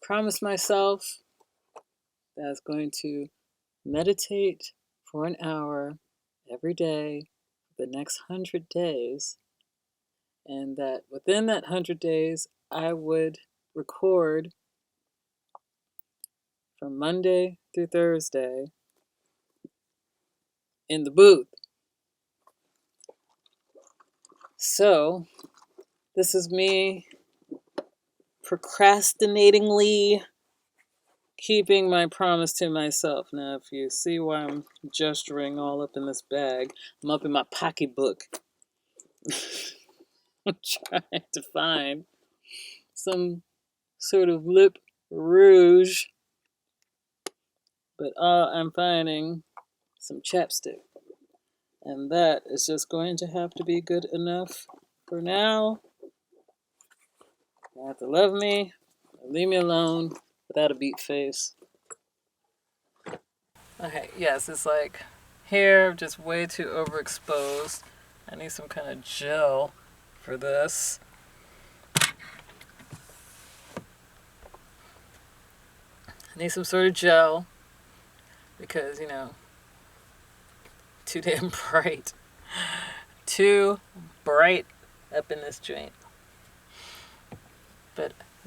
promised myself that I was going to meditate for an hour every day for the next 100 days, and that within that 100 days, I would record from Monday through Thursday in the booth. So, this is me procrastinatingly keeping my promise to myself. Now, if you see why I'm gesturing all up in this bag, I'm up in my pocketbook. I'm trying to find some sort of lip rouge, but I'm finding some chapstick. And that is just going to have to be good enough for now. You have to love me, or leave me alone without a beat face. Okay, yes, it's like hair just way too overexposed. I need some kind of gel for this. I need some sort of gel because, too damn bright. Too bright up in this joint.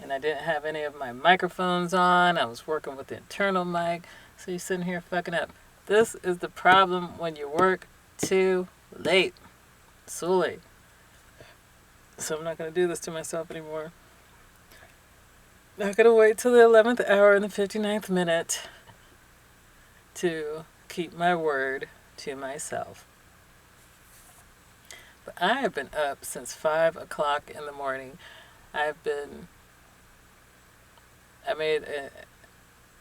And I didn't have any of my microphones on. I was working with the internal mic. So you're sitting here fucking up. This is the problem when you work too late. So late. So I'm not going to do this to myself anymore. Not going to wait till the 11th hour and the 59th minute to keep my word to myself. But I have been up since 5 o'clock in the morning. I made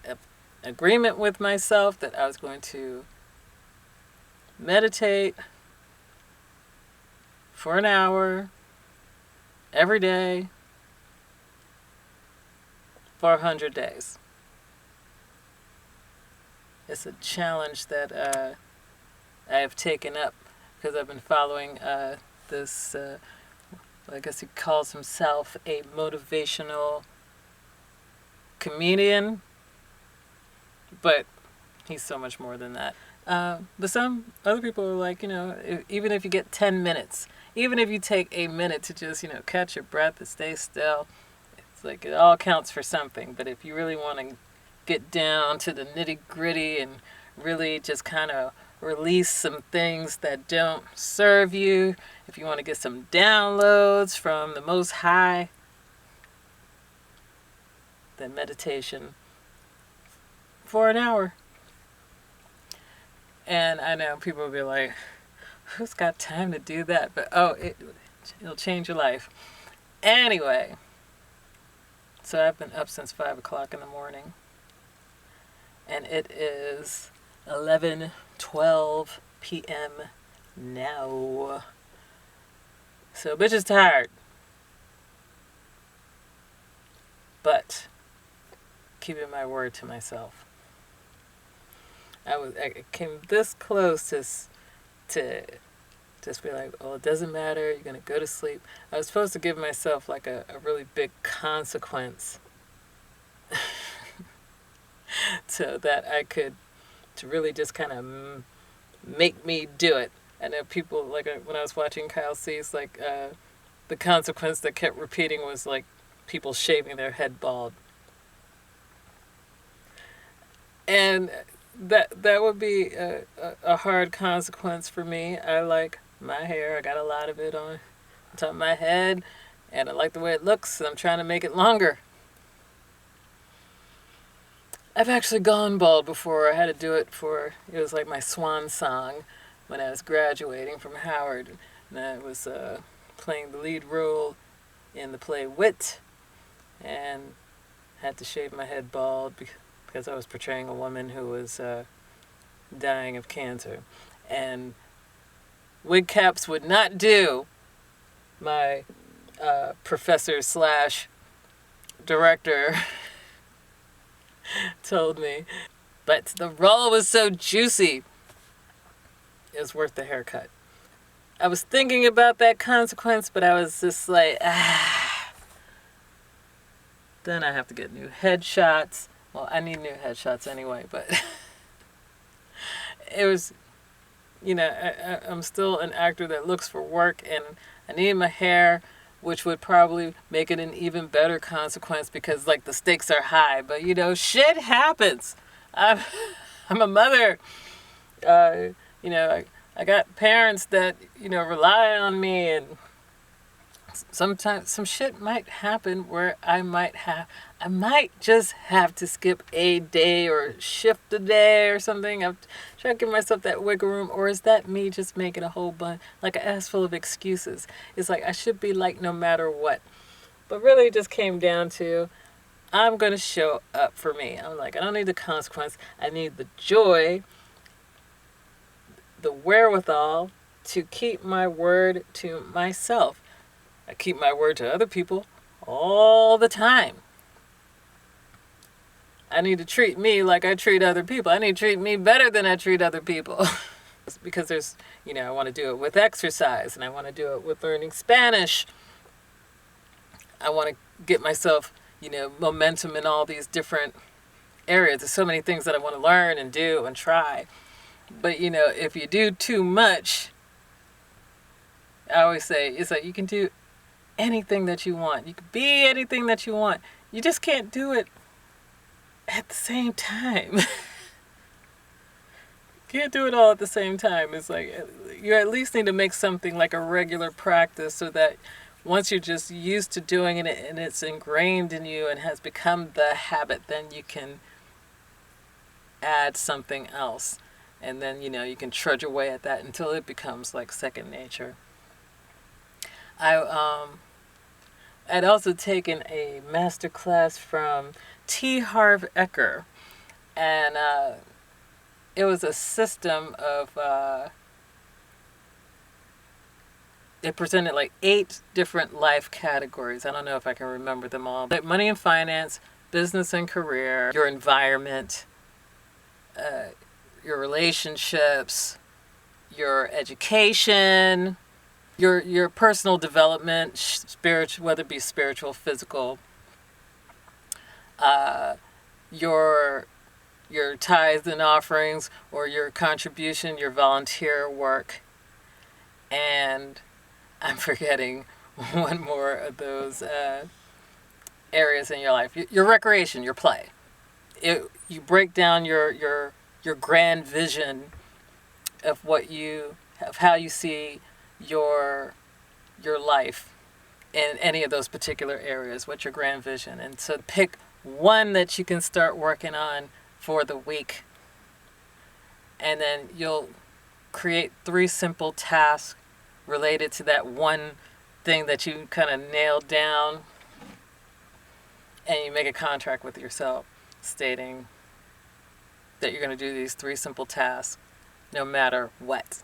an agreement with myself that I was going to meditate for an hour every day for 100 days. It's a challenge that I have taken up because I've been following this, I guess he calls himself a motivational comedian, but he's so much more than that. But some other people are like, even if you get 10 minutes, even if you take a minute to just, catch your breath and stay still, it's like it all counts for something. But if you really want to get down to the nitty gritty and really just kind of release some things that don't serve you, if you want to get some downloads from the Most High, then meditation for an hour. And I know people will be like, who's got time to do that? But it'll change your life. Anyway, so I've been up since 5 o'clock in the morning. And it is 11:12 p.m. now. So bitch is tired. But keeping my word to myself. I came this close to just be like, oh, it doesn't matter, you're going to go to sleep. I was supposed to give myself like a really big consequence so that I could, to really just kind of make me do it. I know people, like when I was watching kylecease, like the consequence that kept repeating was like people shaving their head bald. And that would be a hard consequence for me. I like my hair. I got a lot of it on top of my head, and I like the way it looks, and I'm trying to make it longer. I've actually gone bald before. I had to do it it was like my swan song when I was graduating from Howard, and I was playing the lead role in the play Wit, and had to shave my head bald because I was portraying a woman who was dying of cancer. And wig caps would not do. My professor / director told me. But the role was so juicy, it was worth the haircut. I was thinking about that consequence, but I was just like, Then I have to get new headshots. Well, I need new headshots anyway, but it was, I'm still an actor that looks for work, and I need my hair, which would probably make it an even better consequence because, like, the stakes are high. But, shit happens. I'm, I'm a mother. Uh, I got parents that, rely on me, and sometimes some shit might happen where I might just have to skip a day or shift a day or something. I'm trying to give myself that wiggle room. Or is that me just making a whole bunch, like an ass full of excuses? It's like I should be like no matter what. But really it just came down to I'm going to show up for me. I'm like, I don't need the consequence. I need the joy, the wherewithal to keep my word to myself. I keep my word to other people all the time. I need to treat me like I treat other people. I need to treat me better than I treat other people. Because there's, I want to do it with exercise, and I want to do it with learning Spanish. I want to get myself, momentum in all these different areas. There's so many things that I want to learn and do and try. But, if you do too much, I always say, it's like you can do anything that you want. You can be anything that you want. You just can't do it at the same time. Can't do it all at the same time. It's like you at least need to make something like a regular practice so that once you're just used to doing it and it's ingrained in you and has become the habit, then you can add something else. And then, you can trudge away at that until it becomes like second nature. I'd also taken a master class from T. Harv Eker, and it was a system of, it presented like 8 different life categories. I don't know if I can remember them all. Like money and finance, business and career, your environment, your relationships, your education, your personal development, spiritual, whether it be spiritual, physical, your tithes and offerings, or your contribution, your volunteer work, and I'm forgetting one more of those areas in your life. Your recreation, your play. You break down your grand vision of how you see your life in any of those particular areas. What's your grand vision? And so pick one that you can start working on for the week, and then you'll create 3 simple tasks related to that one thing that you kind of nailed down, and you make a contract with yourself stating that you're going to do these 3 simple tasks no matter what.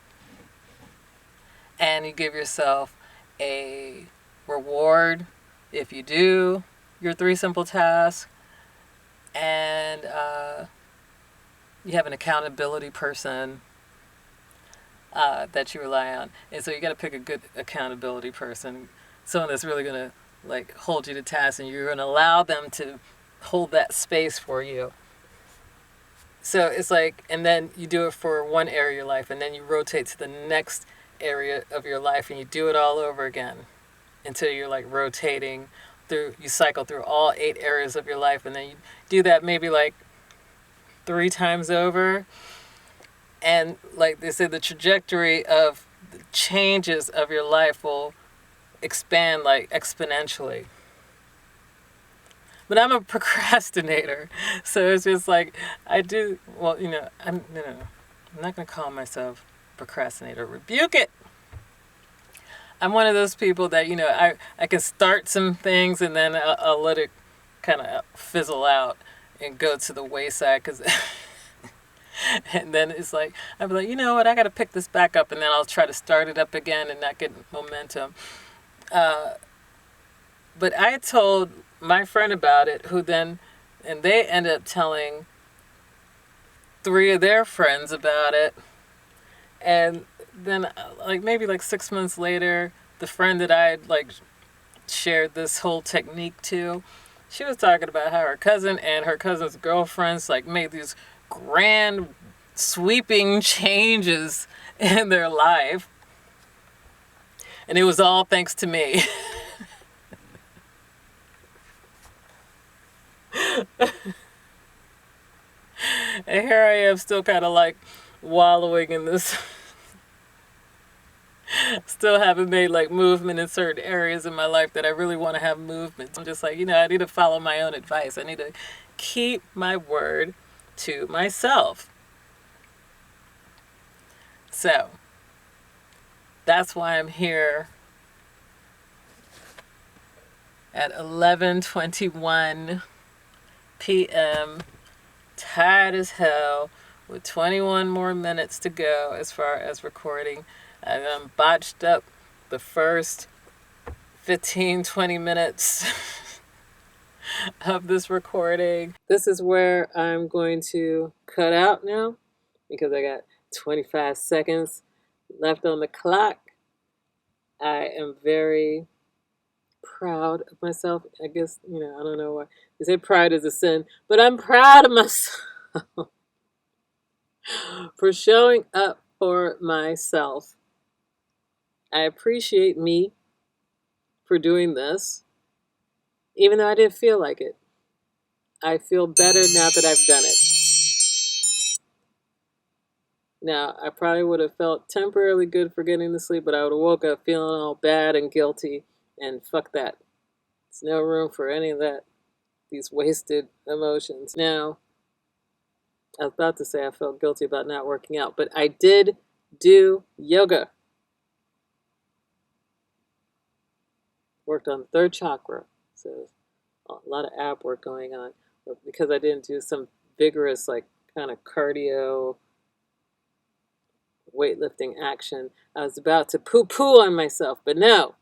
And you give yourself a reward if you do your 3 simple tasks, and you have an accountability person that you rely on. And so you got to pick a good accountability person, someone that's really going to like hold you to task, and you're going to allow them to hold that space for you. So it's like, and then you do it for one area of your life, and then you rotate to the next area of your life, and you do it all over again until you're like rotating through, you cycle through all 8 areas of your life, and then you do that maybe like 3 times over. And like they say, the trajectory of the changes of your life will expand like exponentially. But I'm a procrastinator, so it's just like I'm not gonna call myself procrastinator. Rebuke it. I'm one of those people that I can start some things and then I'll let it kind of fizzle out and go to the wayside, because and then it's like I'll be like, you know what, I got to pick this back up, and then I'll try to start it up again and not get momentum. But I told my friend about it, and they ended up telling 3 of their friends about it. And then like maybe like 6 months later, the friend that I had like shared this whole technique to, She was talking about how her cousin and her cousin's girlfriends like made these grand sweeping changes in their life, and it was all thanks to me. And here I am still kind of like wallowing in this, still haven't made like movement in certain areas in my life that I really want to have movement. I'm just like, I need to follow my own advice. I need to keep my word to myself. So that's why I'm here at 11:21 p.m. tired as hell with 21 more minutes to go as far as recording. I botched up the first 15-20 minutes of this recording. This is where I'm going to cut out now because I got 25 seconds left on the clock. I am very proud of myself. I guess, I don't know why. They say pride is a sin, but I'm proud of myself for showing up for myself. I appreciate me for doing this, even though I didn't feel like it. I feel better now that I've done it. Now, I probably would have felt temporarily good for getting to sleep, but I would have woke up feeling all bad and guilty, and fuck that. There's no room for any of that, these wasted emotions. Now, I was about to say I felt guilty about not working out, but I did do yoga. Worked on the third chakra, so a lot of ab work going on. But because I didn't do some vigorous, like, kind of cardio weightlifting action, I was about to poo-poo on myself, but no.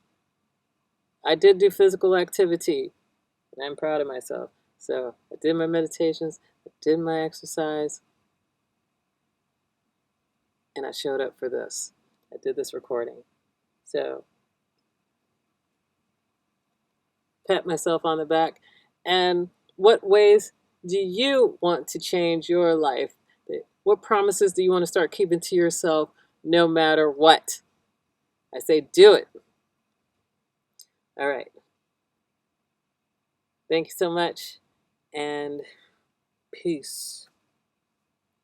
I did do physical activity, and I'm proud of myself. So I did my meditations, I did my exercise, and I showed up for this. I did this recording. So pat myself on the back. And what ways do you want to change your life? What promises do you want to start keeping to yourself no matter what? I say do it. All right. Thank you so much, and peace.